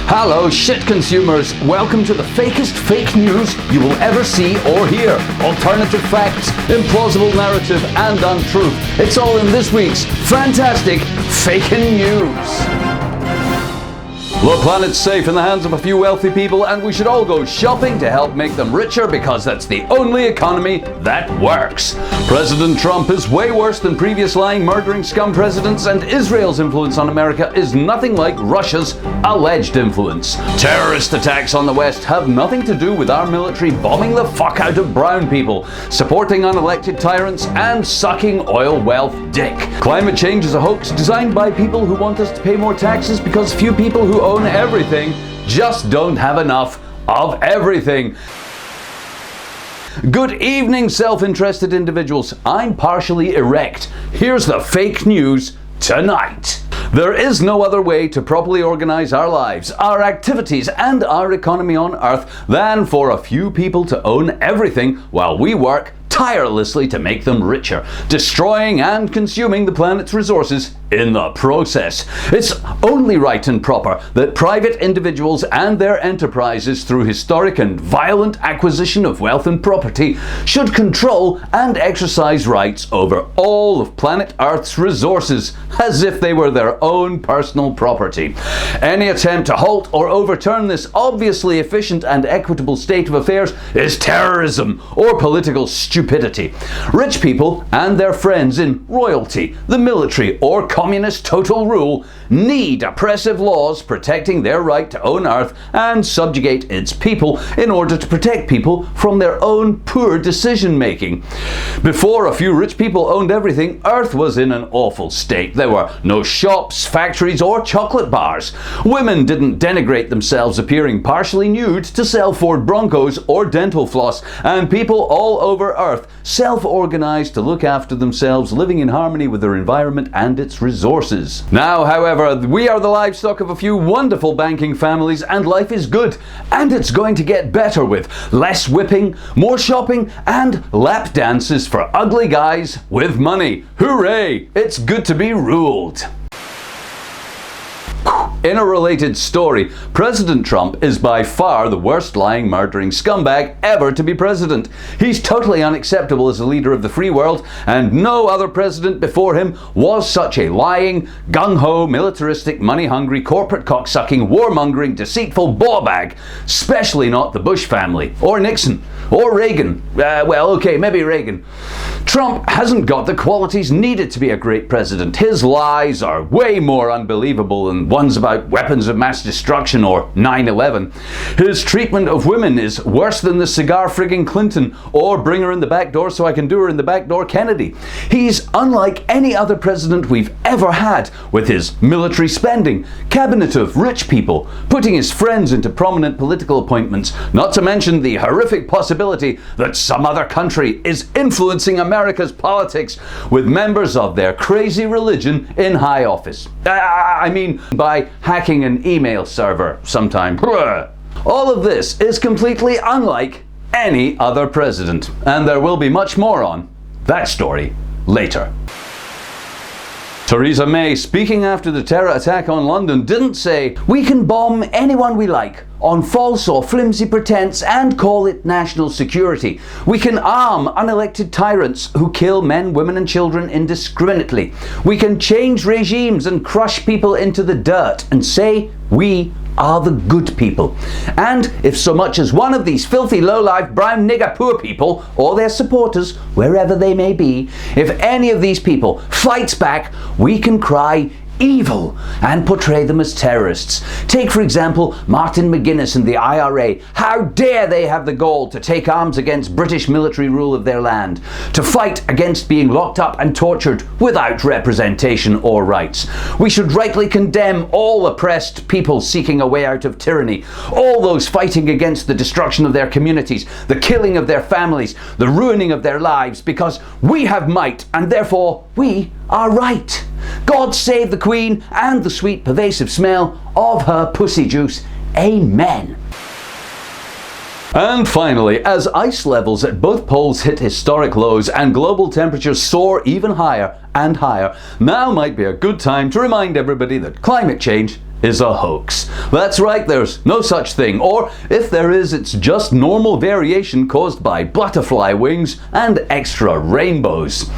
Hello, shit consumers. Welcome to the fakest fake news you will ever see or hear. Alternative facts, implausible narrative, and untruth. It's all in this week's fantastic faking news. The planet's safe in the hands of a few wealthy people, and we should all go shopping to help make them richer because that's the only economy that works. President Trump is way worse than previous lying, murdering scum presidents, and Israel's influence on America is nothing like Russia's alleged influence. Terrorist attacks on the West have nothing to do with our military bombing the fuck out of brown people, supporting unelected tyrants, and sucking oil wealth dick. Climate change is a hoax designed by people who want us to pay more taxes because few people who own everything just don't have enough of everything. Good evening, self-interested individuals. I'm partially erect. Here's the fake news tonight. There is no other way to properly organize our lives, our activities, and our economy on Earth than for a few people to own everything while we work tirelessly to make them richer, destroying and consuming the planet's resources in the process. It's only right and proper that private individuals and their enterprises, through historic and violent acquisition of wealth and property, should control and exercise rights over all of planet Earth's resources as if they were their own personal property. Any attempt to halt or overturn this obviously efficient and equitable state of affairs is terrorism or political stupidity. Rich people and their friends in royalty, the military, or communist total rule need oppressive laws protecting their right to own Earth and subjugate its people in order to protect people from their own poor decision making. Before a few rich people owned everything, Earth was in an awful state. There were no shops, factories, or chocolate bars. Women didn't denigrate themselves appearing partially nude to sell Ford Broncos or dental floss, and people all over Earth self-organized to look after themselves, living in harmony with their environment and its resources. Now, however, we are the livestock of a few wonderful banking families, and life is good, and it's going to get better with less whipping, more shopping, and lap dances for ugly guys with money. Hooray! It's good to be ruled. In a related story, President Trump is by far the worst lying, murdering scumbag ever to be president. He's totally unacceptable as a leader of the free world, and no other president before him was such a lying, gung-ho, militaristic, money-hungry, corporate cocksucking, warmongering, deceitful ballbag. Especially not the Bush family, or Nixon, or Reagan. Maybe Reagan. Trump hasn't got the qualities needed to be a great president. His lies are way more unbelievable than ones about weapons of mass destruction or 9/11. His treatment of women is worse than the cigar frigging Clinton or bring her in the back door so I can do her in the back door Kennedy. He's unlike any other president we've ever had, with his military spending, cabinet of rich people, putting his friends into prominent political appointments, not to mention the horrific possibility that some other country is influencing America's politics with members of their crazy religion in high office. By hacking an email server sometime. All of this is completely unlike any other president, and there will be much more on that story later. Theresa May, speaking after the terror attack on London, didn't say, "We can bomb anyone we like on false or flimsy pretense and call it national security. We can arm unelected tyrants who kill men, women and children indiscriminately. We can change regimes and crush people into the dirt and say we are the good people. And if so much as one of these filthy low-life brown nigger poor people, or their supporters, wherever they may be, if any of these people fights back, we can cry evil and portray them as terrorists. Take, for example, Martin McGuinness and the IRA. How dare they have the gall to take arms against British military rule of their land, to fight against being locked up and tortured without representation or rights. We should rightly condemn all oppressed people seeking a way out of tyranny, all those fighting against the destruction of their communities, the killing of their families, the ruining of their lives, because we have might and therefore we are right. God save the Queen and the sweet pervasive smell of her pussy juice. Amen. And finally, as ice levels at both poles hit historic lows and global temperatures soar even higher and higher, now might be a good time to remind everybody that climate change is a hoax. That's right, there's no such thing, or if there is, it's just normal variation caused by butterfly wings and extra rainbows.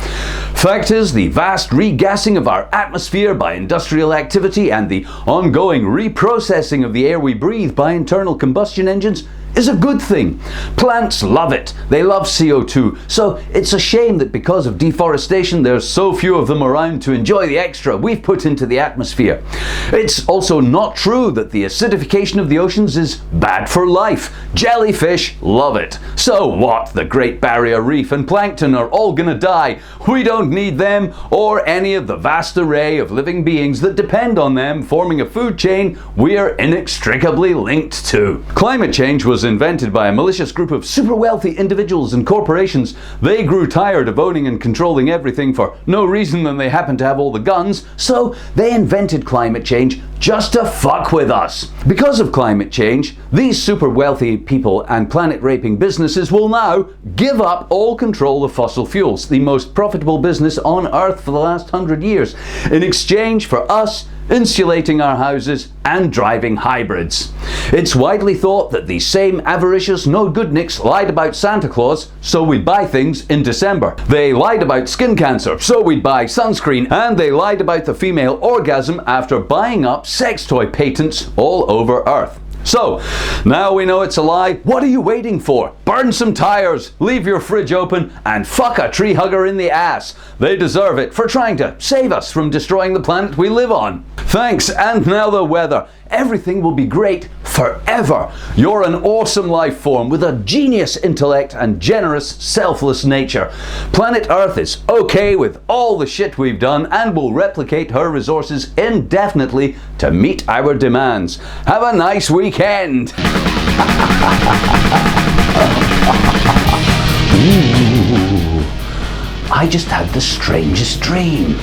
Fact is, the vast regassing of our atmosphere by industrial activity and the ongoing reprocessing of the air we breathe by internal combustion engines is a good thing. Plants love it. They love CO2. So it's a shame that because of deforestation there's so few of them around to enjoy the extra we've put into the atmosphere. It's also not true that the acidification of the oceans is bad for life. Jellyfish love it. So what? The Great Barrier Reef and plankton are all gonna die. We don't need them or any of the vast array of living beings that depend on them, forming a food chain we're inextricably linked to. Climate change was invented by a malicious group of super wealthy individuals and corporations. They grew tired of owning and controlling everything for no reason than they happened to have all the guns, so they invented climate change just to fuck with us. Because of climate change, these super wealthy people and planet-raping businesses will now give up all control of fossil fuels, the most profitable business on Earth for the last 100 years, in exchange for us insulating our houses and driving hybrids. It's widely thought that the same avaricious no-good-nicks lied about Santa Claus, so we'd buy things in December. They lied about skin cancer, so we'd buy sunscreen, and they lied about the female orgasm after buying up sex toy patents all over Earth. So, now we know it's a lie. What are you waiting for? Burn some tires, leave your fridge open, and fuck a tree hugger in the ass. They deserve it for trying to save us from destroying the planet we live on. Thanks, and now the weather. Everything will be great forever. You're an awesome life form with a genius intellect and generous, selfless nature. Planet Earth is okay with all the shit we've done and will replicate her resources indefinitely to meet our demands. Have a nice weekend. Ooh, I just had the strangest dream.